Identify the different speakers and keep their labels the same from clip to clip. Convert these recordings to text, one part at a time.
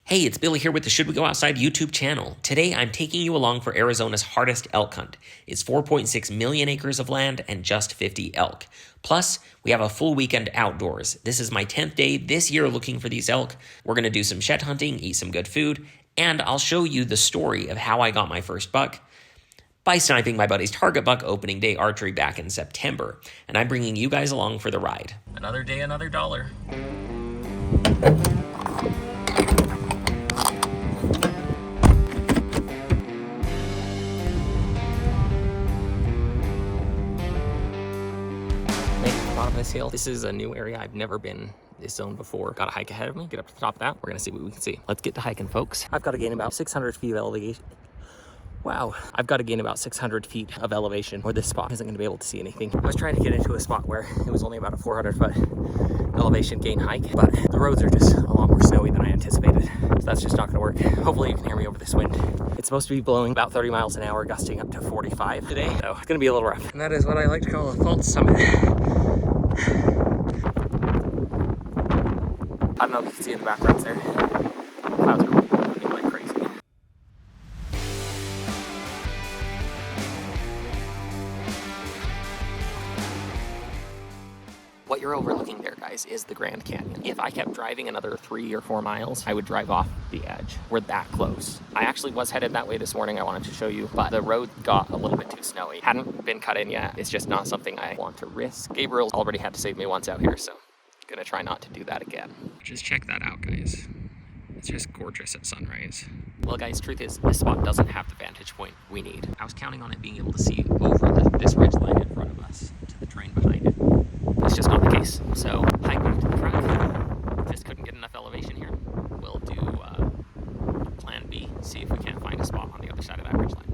Speaker 1: Hey, it's Billy here with the Should We Go Outside YouTube channel. Today, I'm taking you along for Arizona's hardest elk hunt. It's 4.6 million acres of land and just 50 elk. Plus, we have a full weekend outdoors. This is my 10th day this year looking for these elk. We're going to do some shed hunting, eat some good food, and I'll show you the story of how I got my first buck by sniping my buddy's target buck opening day archery back in September. And I'm bringing you guys along for the ride. Another day, another dollar. This hill. This is a new area. I've never been this zone before. Got a hike ahead of me. Get up to the top of that. We're gonna see what we can see. Let's get to hiking, folks. I've got to gain about 600 feet of elevation. Wow. I've got to gain about 600 feet of elevation, or this spot isn't gonna be able to see anything. I was trying to get into a spot where it was only about a 400 foot elevation gain hike, but the roads are just a lot more snowy than I anticipated. So that's just not gonna work. Hopefully you can hear me over this wind. It's supposed to be blowing about 30 miles an hour, gusting up to 45 today. So it's gonna be a little rough. And that is what I like to call a false summit. I don't know if you can see in the background there. Clouds are moving like crazy. What you're overlooking there, guys, is the Grand Canyon. If I kept driving another 3 or 4 miles, I would drive off the edge. We're that close. I actually was headed that way this morning. I wanted to show you, but the road got a little bit too snowy. Hadn't been cut in yet. It's just not something I want to risk. Gabriel's already had to save me once out here, so gonna try not to do that again. Just check that out, guys. It's just gorgeous at sunrise. Well, guys, truth is, this spot doesn't have the vantage point we need. I was counting on it being able to see over this ridge line in front of us to the terrain behind it. That's just not the case. So, hike back to the front. Just couldn't get enough elevation here. We'll do plan B, see if we can't find a spot on the other side of that ridge line.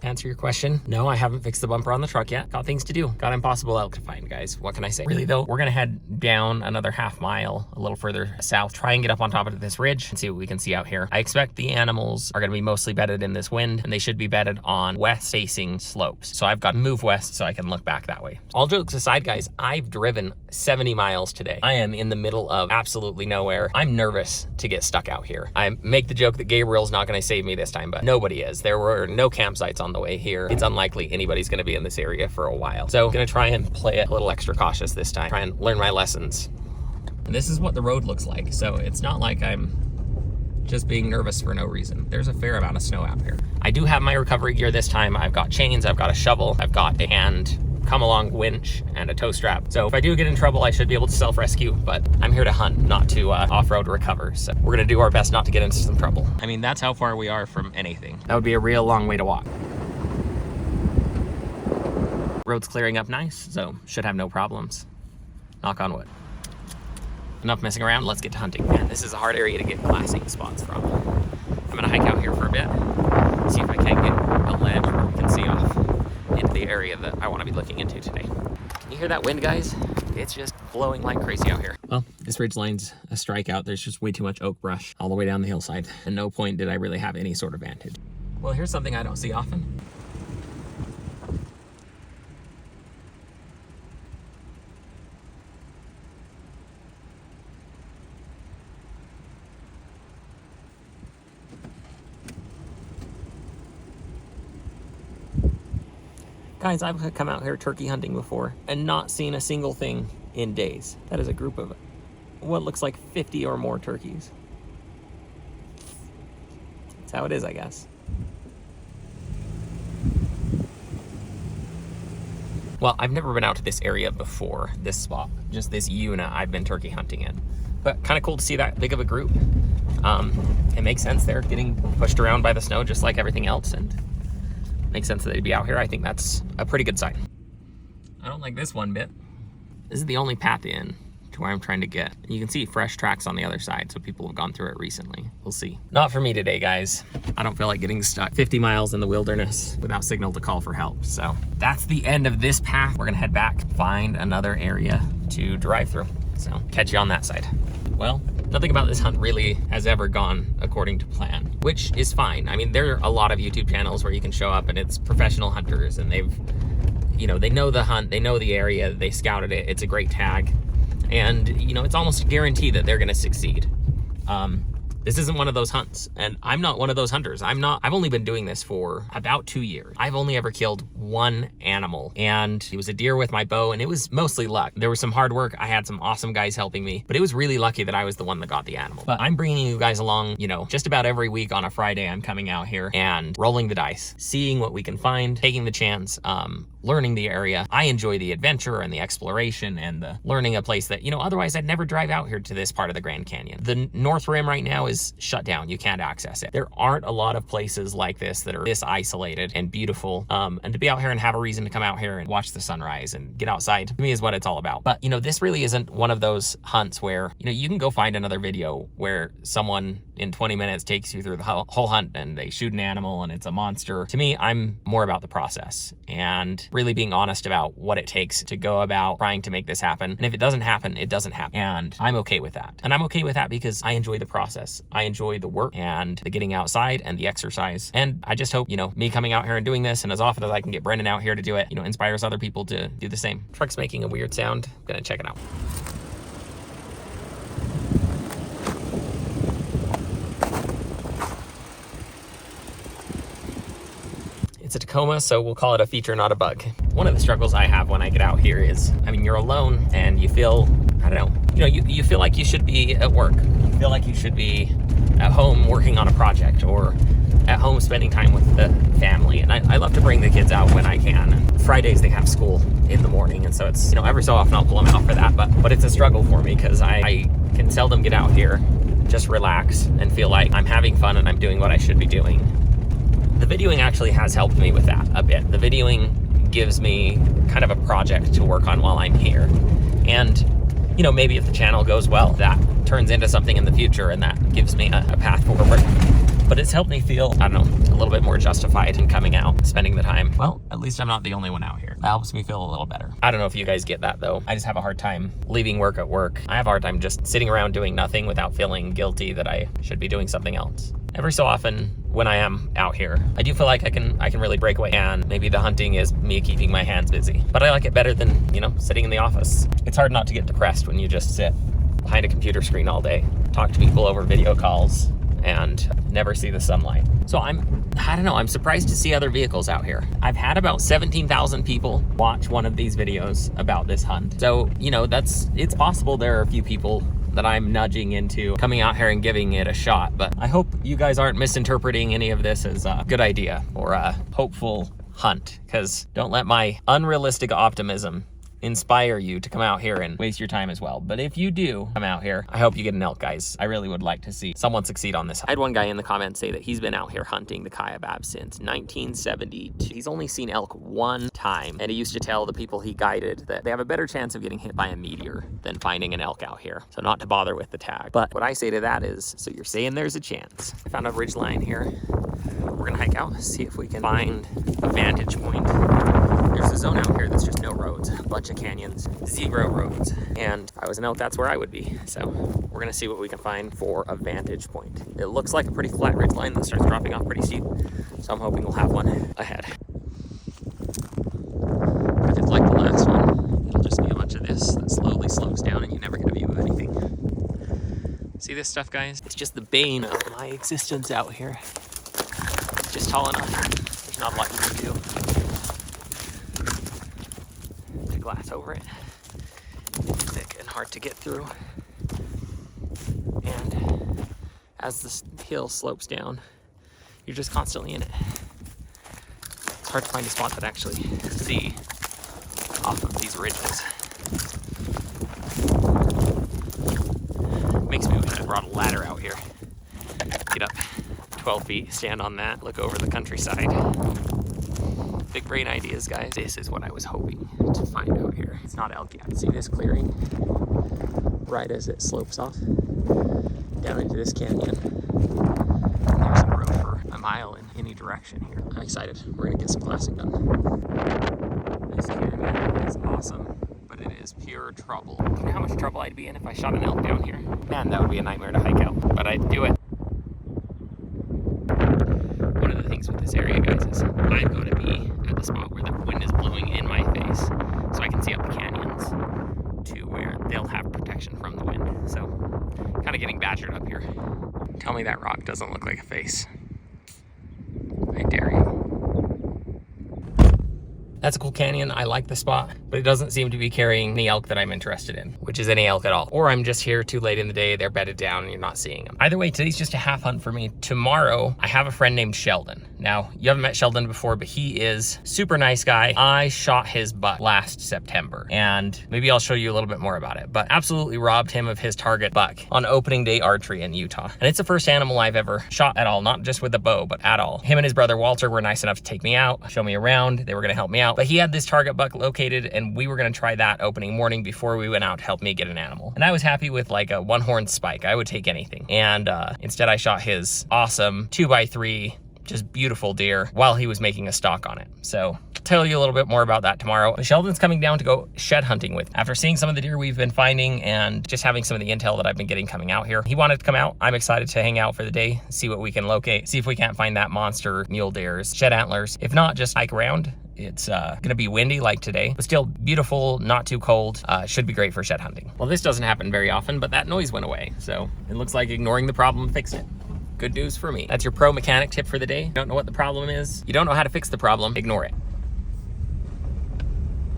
Speaker 1: Answer your question, no, I haven't fixed the bumper on the truck yet. Got things to do. Got impossible elk to find, guys. What can I say? Really though, we're gonna head down another half mile, a little further south, try and get up on top of this ridge and see what we can see out here. I expect the animals are gonna be mostly bedded in this wind, and they should be bedded on west-facing slopes. So I've got to move west so I can look back that way. All jokes aside, guys, I've driven 70 miles today. I am in the middle of absolutely nowhere. I'm nervous to get stuck out here. I make the joke that Gabriel's not gonna save me this time, but nobody is. There were no campsites on the way here. It's unlikely anybody's gonna be in this area for a while. So I'm gonna try and play it a little extra cautious this time. Try and learn my lessons. And this is what the road looks like. So it's not like I'm just being nervous for no reason. There's a fair amount of snow out here. I do have my recovery gear this time. I've got chains, I've got a shovel, I've got a hand come along winch and a tow strap. So if I do get in trouble, I should be able to self-rescue, but I'm here to hunt, not to off-road recover. So we're gonna do our best not to get into some trouble. I mean, that's how far we are from anything. That would be a real long way to walk. Road's clearing up nice, so should have no problems. Knock on wood. Enough messing around, let's get to hunting. Man, this is a hard area to get glassing spots from. I'm gonna hike out here for a bit, see if I can get a ledge where we can see off into the area that I wanna be looking into today. Can you hear that wind, guys? It's just blowing like crazy out here. Well, this ridge line's a strikeout. There's just way too much oak brush all the way down the hillside. At no point did I really have any sort of vantage. Well, here's something I don't see often. Guys, I've come out here turkey hunting before and not seen a single thing in days. That is a group of what looks like 50 or more turkeys. That's how it is, I guess. Well, I've never been out to this area before, this spot, just this unit I've been turkey hunting in. But kind of cool to see that big of a group. It makes sense they're getting pushed around by the snow just like everything else, and makes sense that they'd be out here. I think that's a pretty good sign. I don't like this one bit. This is the only path in to where I'm trying to get. And you can see fresh tracks on the other side, so people have gone through it recently. We'll see. Not for me today, guys. I don't feel like getting stuck 50 miles in the wilderness without signal to call for help. So that's the end of this path. We're gonna head back, find another area to drive through. So catch you on that side. Well, nothing about this hunt really has ever gone according to plan, which is fine. I mean, there are a lot of YouTube channels where you can show up and it's professional hunters and they've, you know, they know the hunt, they know the area, they scouted it, it's a great tag. And, you know, it's almost a guarantee that they're gonna succeed. This isn't one of those hunts, and I'm not one of those hunters. I've only been doing this for about 2 years. I've only ever killed one animal, and it was a deer with my bow, and it was mostly luck. There was some hard work. I had some awesome guys helping me, but it was really lucky that I was the one that got the animal. But I'm bringing you guys along, you know, just about every week on a Friday. I'm coming out here and rolling the dice, seeing what we can find, taking the chance, learning the area. I enjoy the adventure and the exploration and the learning a place that, you know, otherwise I'd never drive out here to this part of the Grand Canyon. The North Rim right now is shut down. You can't access it. There aren't a lot of places like this that are this isolated and beautiful. And to be out here and have a reason to come out here and watch the sunrise and get outside, to me, is what it's all about. But, you know, this really isn't one of those hunts where, you know, you can go find another video where someone in 20 minutes takes you through the whole hunt and they shoot an animal and it's a monster. To me, I'm more about the process and really being honest about what it takes to go about trying to make this happen. And if it doesn't happen, it doesn't happen. And I'm okay with that. And I'm okay with that because I enjoy the process. I enjoy the work and the getting outside and the exercise. And I just hope, you know, me coming out here and doing this, and as often as I can get Brendan out here to do it, you know, inspires other people to do the same. Truck's making a weird sound. I'm gonna check it out. It's a Tacoma, so we'll call it a feature, not a bug. One of the struggles I have when I get out here is, I mean, you're alone and you feel, I don't know, you know, you feel like you should be at work. You feel like you should be at home working on a project or at home spending time with the family. And I love to bring the kids out when I can. Fridays they have school in the morning, and so it's, you know, every so often I'll pull them out for that, but it's a struggle for me because I can seldom get out here, just relax and feel like I'm having fun and I'm doing what I should be doing. The videoing actually has helped me with that a bit. The videoing gives me kind of a project to work on while I'm here. And, you know, maybe if the channel goes well, that turns into something in the future and that gives me a path forward. But it's helped me feel, I don't know, a little bit more justified in coming out, spending the time. Well, at least I'm not the only one out here. That helps me feel a little better. I don't know if you guys get that though. I just have a hard time leaving work at work. I have a hard time just sitting around doing nothing without feeling guilty that I should be doing something else. Every so often when I am out here, I do feel like I can really break away, and maybe the hunting is me keeping my hands busy. But I like it better than, you know, sitting in the office. It's hard not to get depressed when you just sit behind a computer screen all day, talk to people over video calls, and never see the sunlight. So I don't know, I'm surprised to see other vehicles out here. I've had about 17,000 people watch one of these videos about this hunt. So, you know, it's possible there are a few people that I'm nudging into coming out here and giving it a shot, but I hope you guys aren't misinterpreting any of this as a good idea or a hopeful hunt, because don't let my unrealistic optimism inspire you to come out here and waste your time as well. But if you do come out here, I hope you get an elk, guys. I really would like to see someone succeed on this. I had one guy in the comments say that he's been out here hunting the Kaibab since 1972. He's only seen elk one time, and he used to tell the people he guided that they have a better chance of getting hit by a meteor than finding an elk out here. So not to bother with the tag. But what I say to that is, so you're saying there's a chance. I found a ridge line here. We're gonna hike out, see if we can find a vantage point. There's a zone out here that's just no roads, a bunch of canyons, 0 roads. And if I was an elk, that's where I would be. So we're gonna see what we can find for a vantage point. It looks like a pretty flat ridge line that starts dropping off pretty steep. So I'm hoping we'll have one ahead. If it's like the last one, it'll just be a bunch of this that slowly slopes down and you never get a view of anything. See this stuff, guys? It's just the bane of my existence out here. It's just tall enough. There's not a lot you can do. To glass over it. It's thick and hard to get through. And as the hill slopes down, you're just constantly in it. It's hard to find a spot that actually see off of these ridges. Makes me wish I brought a ladder out here. Get up 12 feet, stand on that, look over the countryside. Big brain ideas, guys. This is what I was hoping to find out here. It's not elk yet. See this clearing? Right as it slopes off down into this canyon. And there's a road for a mile in any direction here. I'm excited. We're gonna get some glassing done. This canyon is awesome, but it is pure trouble. Do you know how much trouble I'd be in if I shot an elk down here? Man, that would be a nightmare to hike out, but I'd do it. One of the things with this area, guys, is I'm going to be at the spot where the wind is blowing in my face so I can see up the canyons to where they'll have protection from the wind. So kind of getting badgered up here. Tell me that rock doesn't look like a face. I dare you. That's a cool canyon. I like the spot, but it doesn't seem to be carrying any elk that I'm interested in, which is any elk at all. Or I'm just here too late in the day, they're bedded down and you're not seeing them. Either way, today's just a half hunt for me. Tomorrow, I have a friend named Sheldon. Now, you haven't met Sheldon before, but he is super nice guy. I shot his buck last September, and maybe I'll show you a little bit more about it, but absolutely robbed him of his target buck on opening day archery in Utah. And it's the first animal I've ever shot at all, not just with a bow, but at all. Him and his brother Walter were nice enough to take me out, show me around. They were gonna help me out. But he had this target buck located, and we were gonna try that opening morning before we went out to help me get an animal. And I was happy with like a one-horn spike. I would take anything. And instead I shot his awesome 2x3, just beautiful deer while he was making a stalk on it. So I'll tell you a little bit more about that tomorrow. Sheldon's coming down to go shed hunting with. After seeing some of the deer we've been finding and just having some of the intel that I've been getting coming out here, he wanted to come out. I'm excited to hang out for the day, see what we can locate, see if we can't find that monster mule deer's shed antlers. If not, just hike around. It's gonna be windy like today, but still beautiful, not too cold. Should be great for shed hunting. Well, this doesn't happen very often, but that noise went away. So it looks like ignoring the problem fixed it. Good news for me. That's your pro mechanic tip for the day. You don't know what the problem is, you don't know how to fix the problem, ignore it.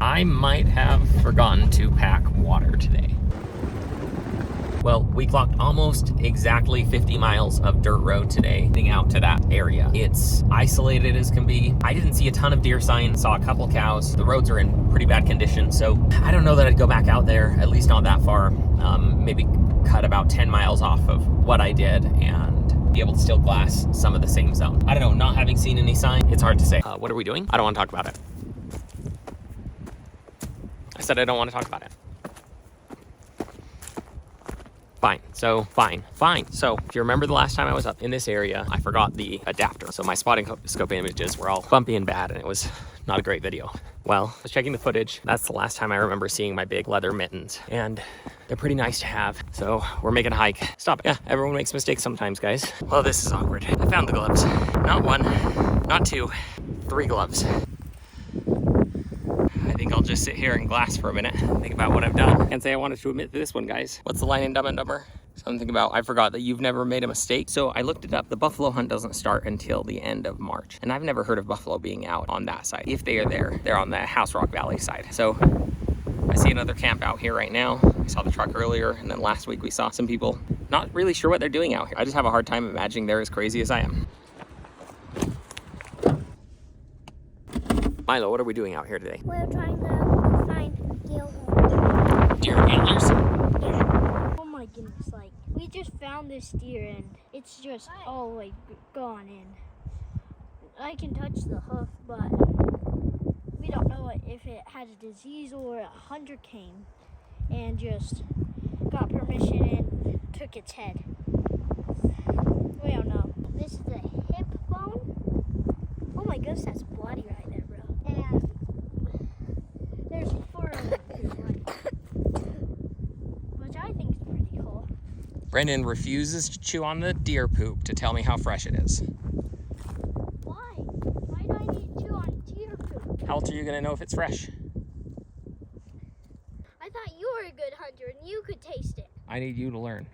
Speaker 1: I might have forgotten to pack water today. Well, we clocked almost exactly 50 miles of dirt road today, getting out to that area. It's isolated as can be. I didn't see a ton of deer signs, saw a couple cows. The roads are in pretty bad condition, so I don't know that I'd go back out there, at least not that far. Maybe cut about 10 miles off of what I did and be able to still glass some of the same zone. I don't know, not having seen any sign, it's hard to say. What are we doing? I don't want to talk about it. I said I don't want to talk about it. Fine. So if you remember the last time I was up in this area, I forgot the adapter. So my spotting scope images were all bumpy and bad, and it was not a great video. Well, I was checking the footage. That's the last time I remember seeing my big leather mittens, and they're pretty nice to have. So we're making a hike. Stop. Yeah, everyone makes mistakes sometimes, guys. Well, this is awkward. I found the gloves. Not one, not two, 3 gloves. I think I'll just sit here and glass for a minute, think about what I've done. Can't say I wanted to admit to this one, guys. What's the line in Dumb and Dumber? Something about, I forgot that you've never made a mistake. So I looked it up. The buffalo hunt doesn't start until the end of March. And I've never heard of buffalo being out on that side. If they are there, they're on the House Rock Valley side. So I see another camp out here right now. I saw the truck earlier, and then last week we saw some people not really sure what they're doing out here. I just have a hard time imagining they're as crazy as I am. Milo, what are we doing out here today?
Speaker 2: We're trying to find
Speaker 1: deer antlers?
Speaker 2: Yeah. Oh my goodness, like, we just found this deer and it's just all like gone in. I can touch the hoof, but we don't know if it had a disease or a hunter came and just got permission and took its head. We don't know. This is the hip bone. Oh my goodness, that's bloody right there, bro. And there's fur on it too, which I think is pretty cool.
Speaker 1: Brendan refuses to chew on the deer poop to tell me how fresh it is.
Speaker 2: Why? Why do I need to chew on deer poop?
Speaker 1: How else are you gonna know if it's fresh?
Speaker 2: I thought you were a good hunter and you could taste it.
Speaker 1: I need you to learn.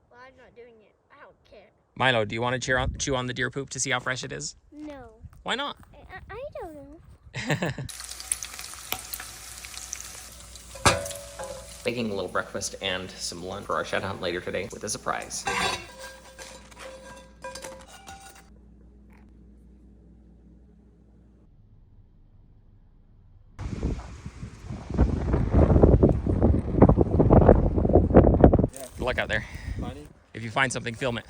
Speaker 2: Well, I'm not doing it. I don't care.
Speaker 1: Milo, do you want to chew on the deer poop to see how fresh it is?
Speaker 2: No.
Speaker 1: Why not?
Speaker 2: I don't know.
Speaker 1: Making a little breakfast and some lunch for our shed hunt later today with a surprise. Good luck out there. If you find something, film it.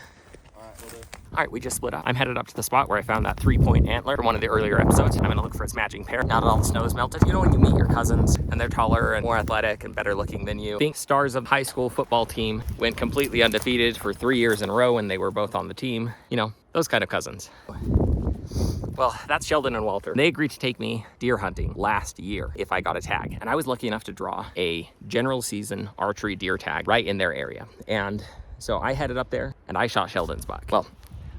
Speaker 1: All right, we just split up. I'm headed up to the spot where I found that 3-point antler from one of the earlier episodes. I'm gonna look for its matching pair now that all the snow is melted. You know when you meet your cousins and they're taller and more athletic and better looking than you. Being stars of high school football team, went completely undefeated for 3 years in a row when they were both on the team. You know, those kind of cousins. Well, that's Sheldon and Walter. They agreed to take me deer hunting last year if I got a tag. And I was lucky enough to draw a general season archery deer tag right in their area. And so I headed up there and I shot Sheldon's buck. Well,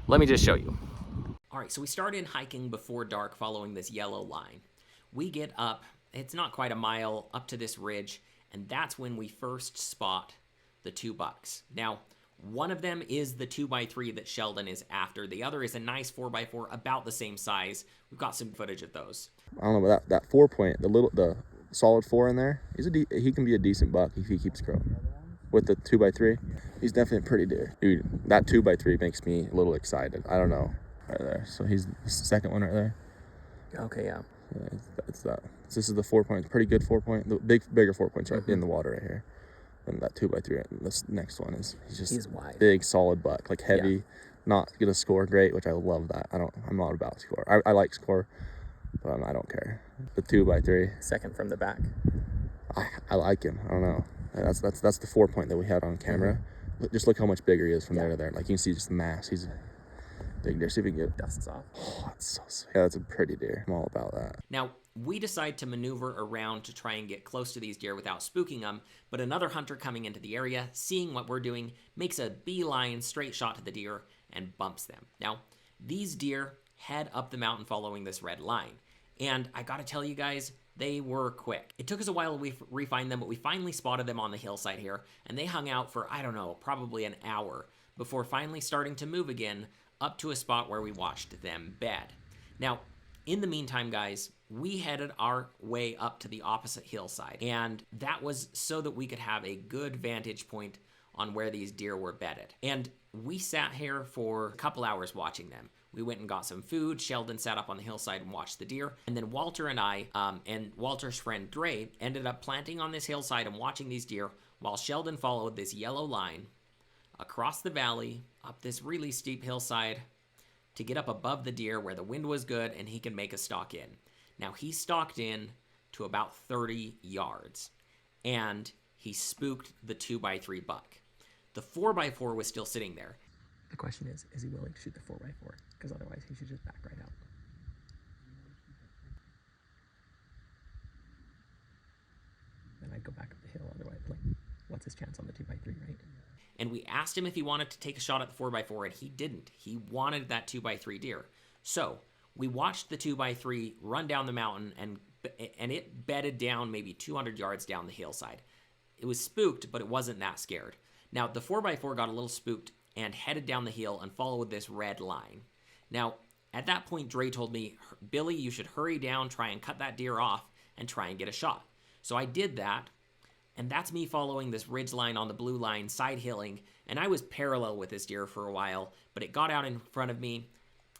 Speaker 1: let me just show you. All right, so we started hiking before dark following this yellow line. We get up, it's not quite a mile, up to this ridge, and that's when we first spot the 2 bucks. Now, one of them is the 2x3 that Sheldon is after. The other is a nice 4x4, about the same size. We've got some footage of those.
Speaker 3: I don't know, but that 4-point, the solid 4 in there, he can be a decent buck if he keeps growing. With the 2x3, he's definitely a pretty deer. Dude, that 2x3 makes me a little excited. I don't know. Right there. So he's the second one right there.
Speaker 1: Okay, yeah.
Speaker 3: It's that. So this is the 4-point, pretty good 4-point. The bigger 4-points right in the water right here. And that 2x3, this next one he's
Speaker 1: wide.
Speaker 3: Big, solid buck, like heavy, not gonna score great, which I love that. I'm not about score. I like score, but I don't care. The 2x3.
Speaker 1: Second from the back.
Speaker 3: I like him. I don't know. That's the 4-point that we had on camera. Just look how much bigger he is from there to there. Like you can see just the mass. He's a big deer. See if we can get
Speaker 1: dusts off.
Speaker 3: Oh, that's so sweet. Yeah, that's a pretty deer. I'm all about that.
Speaker 1: Now, we decide to maneuver around to try and get close to these deer without spooking them, but another hunter coming into the area, seeing what we're doing, makes a beeline straight shot to the deer and bumps them. Now, these deer head up the mountain following this red line, and I gotta tell you guys, they were quick. It took us a while to refine them, but we finally spotted them on the hillside here, and they hung out for, I don't know, probably an hour before finally starting to move again up to a spot where we watched them bed. Now, in the meantime, guys, we headed our way up to the opposite hillside, and that was so that we could have a good vantage point on where these deer were bedded. And we sat here for a couple hours watching them. We went and got some food. Sheldon sat up on the hillside and watched the deer. And then Walter and I, and Walter's friend Dre, ended up planting on this hillside and watching these deer while Sheldon followed this yellow line across the valley, up this really steep hillside to get up above the deer where the wind was good and he can make a stalk in. Now, he stalked in to about 30 yards, and he spooked the 2x3 buck. The 4x4 was still sitting there. The question is he willing to shoot the 4x4? Because otherwise he should just back right out. Then I'd go back up the hill. Otherwise, like, what's his chance on the 2x3, right? And we asked him if he wanted to take a shot at the 4x4, and he didn't. He wanted that 2x3 deer. So we watched the 2x3 run down the mountain, and it bedded down maybe 200 yards down the hillside. It was spooked, but it wasn't that scared. Now, the 4x4 got a little spooked and headed down the hill and followed this red line. Now, at that point, Dre told me, Billy, you should hurry down, try and cut that deer off, and try and get a shot. So I did that, and that's me following this ridge line on the blue line, side hilling, and I was parallel with this deer for a while, but it got out in front of me,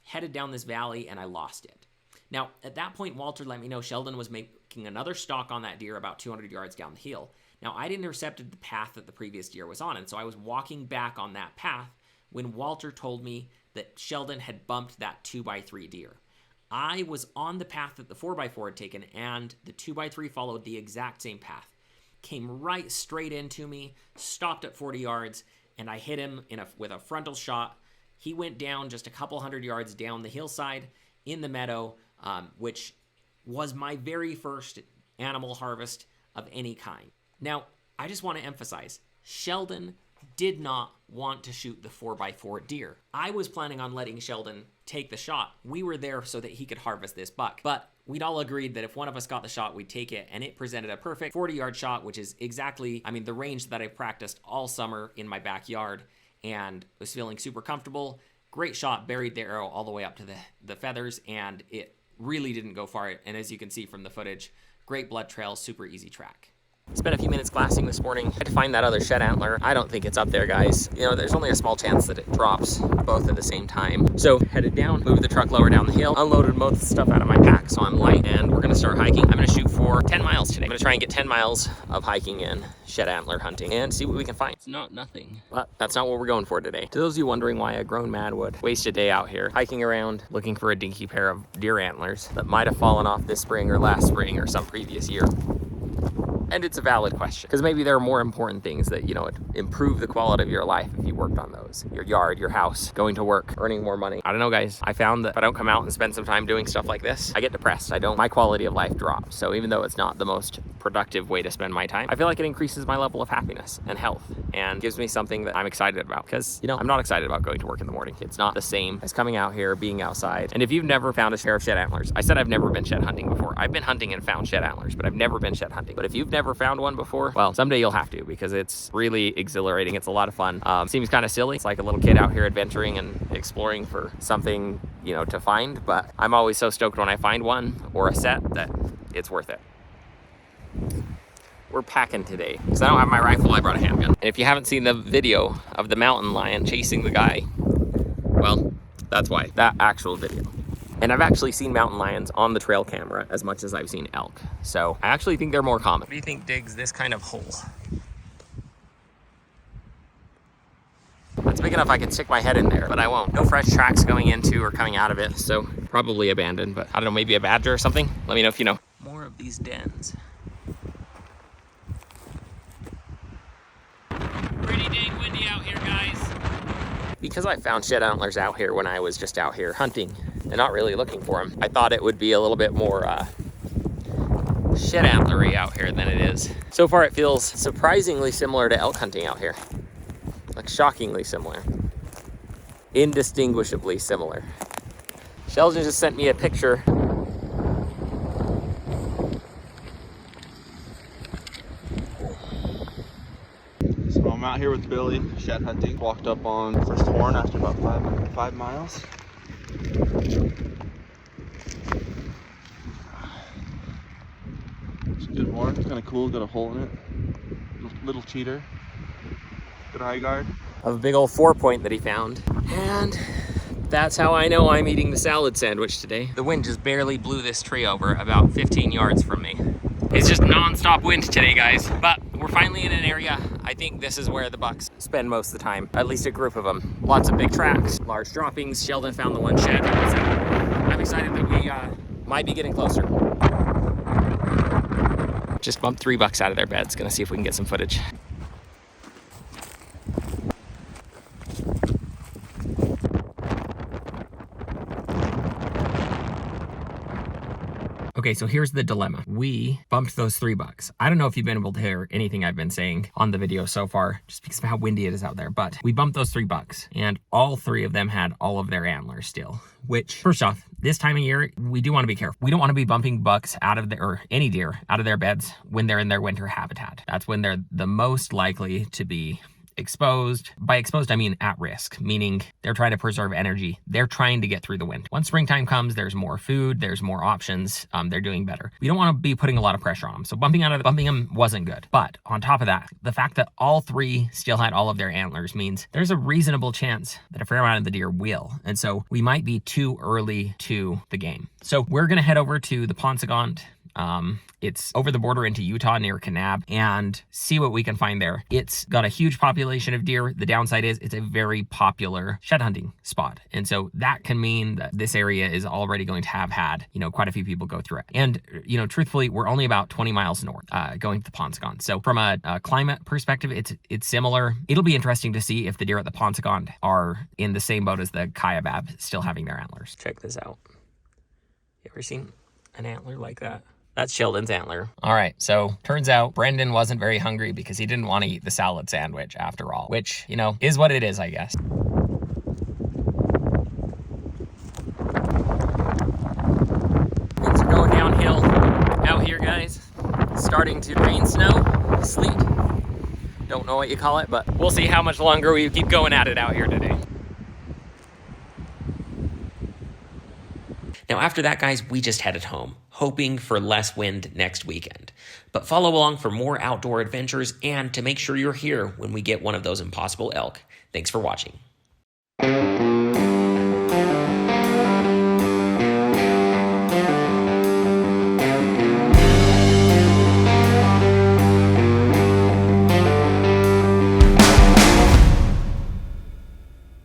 Speaker 1: headed down this valley, and I lost it. Now, at that point, Walter let me know Sheldon was making another stalk on that deer about 200 yards down the hill. Now, I'd intercepted the path that the previous deer was on, and so I was walking back on that path when Walter told me that Sheldon had bumped that 2x3 deer. I was on the path that the 4x4 had taken, and the 2x3 followed the exact same path. Came right straight into me, stopped at 40 yards, and I hit him with a frontal shot. He went down just a couple hundred yards down the hillside in the meadow, which was my very first animal harvest of any kind. Now, I just want to emphasize, Sheldon did not want to shoot the 4x4 deer. I was planning on letting Sheldon take the shot. We were there so that he could harvest this buck, but we'd all agreed that if one of us got the shot, we'd take it, and it presented a perfect 40-yard shot, which is exactly, the range that I practiced all summer in my backyard, and was feeling super comfortable. Great shot, buried the arrow all the way up to the feathers, and it really didn't go far, and as you can see from the footage, great blood trail, super easy track. Spent a few minutes glassing this morning. I had to find that other shed antler. I don't think it's up there, guys. There's only a small chance that it drops both at the same time. So headed down, moved the truck lower down the hill, unloaded most of the stuff out of my pack so I'm light, and we're gonna start hiking. I'm gonna shoot for 10 miles today. I'm gonna try and get 10 miles of hiking in, shed antler hunting, and see what we can find. It's not nothing, but that's not what we're going for today. To those of you wondering why a grown man would waste a day out here hiking around looking for a dinky pair of deer antlers that might have fallen off this spring or last spring or some previous year. And it's a valid question, because maybe there are more important things that, improve the quality of your life if you worked on those. Your yard, your house, going to work, earning more money. I don't know, guys. I found that if I don't come out and spend some time doing stuff like this, I get depressed. My quality of life drops. So even though it's not the most productive way to spend my time, I feel like it increases my level of happiness and health and gives me something that I'm excited about, because, I'm not excited about going to work in the morning. It's not the same as coming out here, being outside. And if you've never found a pair of shed antlers, I said I've never been shed hunting before. I've been hunting and found shed antlers, but I've never been shed hunting. But if you've never ever found one before, well, someday you'll have to, because it's really exhilarating. It's a lot of fun. Seems kind of silly. It's like a little kid out here adventuring and exploring for something, you know, to find, but I'm always so stoked when I find one or a set that it's worth it. We're packing today because I don't have my rifle. I brought a handgun. And if you haven't seen the video of the mountain lion chasing the guy, well, that's why. That actual video. And I've actually seen mountain lions on the trail camera as much as I've seen elk. So I actually think they're more common. What do you think digs this kind of hole? That's big enough I could stick my head in there, but I won't. No fresh tracks going into or coming out of it, so probably abandoned, but I don't know, maybe a badger or something? Let me know if you know. More of these dens. Pretty dang windy out here, guys. Because I found shed antlers out here when I was just out here hunting and not really looking for them, I thought it would be a little bit more shed antlery out here than it is. So far it feels surprisingly similar to elk hunting out here. Like shockingly similar. Indistinguishably similar. Sheldon just sent me a picture.
Speaker 3: So I'm out here with Billy, shed hunting. Walked up on the first horn after about five miles. It's a good horn, it's kind of cool, got a hole in it. Little cheater. Good eye guard.
Speaker 1: Of a big old 4-point that he found. And that's how I know I'm eating the salad sandwich today. The wind just barely blew this tree over about 15 yards from me. It's just non-stop wind today, guys. But we're finally in an area, I think this is where the bucks spend most of the time, at least a group of them. Lots of big tracks, large droppings. Sheldon found the one shed. So I'm excited that we might be getting closer. Just bumped 3 bucks out of their beds. Gonna see if we can get some footage. Okay, so here's the dilemma. We bumped those 3 bucks. I don't know if you've been able to hear anything I've been saying on the video so far, just because of how windy it is out there, but we bumped those 3 bucks and all 3 of them had all of their antlers still, which first off, this time of year, we do want to be careful. We don't want to be bumping bucks out of or any deer out of their beds when they're in their winter habitat. That's when they're the most likely to be exposed. By exposed, I mean at risk, meaning they're trying to preserve energy. They're trying to get through the winter. Once springtime comes, there's more food, there's more options. They're doing better. We don't want to be putting a lot of pressure on them. So bumping them wasn't good. But on top of that, the fact that all 3 still had all of their antlers means there's a reasonable chance that a fair amount of the deer will. And so we might be too early to the game. So we're going to head over to the Paunsaugunt. It's over the border into Utah near Kanab, and see what we can find there. It's got a huge population of deer. The downside is it's a very popular shed hunting spot. And so that can mean that this area is already going to have had, you know, quite a few people go through it. And, you know, truthfully, we're only about 20 miles north, going to the Paunsaugunt. So from a climate perspective, it's similar. It'll be interesting to see if the deer at the Paunsaugunt are in the same boat as the Kaibab, still having their antlers. Check this out. You ever seen an antler like that? That's Sheldon's antler. All right, so turns out Brendan wasn't very hungry because he didn't want to eat the salad sandwich after all, which, you know, is what it is, I guess. Things are going downhill out here, guys. Starting to rain, snow, sleet. Don't know what you call it, but we'll see how much longer we keep going at it out here today. Now, after that, guys, we just headed home, hoping for less wind next weekend. But follow along for more outdoor adventures and to make sure you're here when we get one of those impossible elk. Thanks for watching.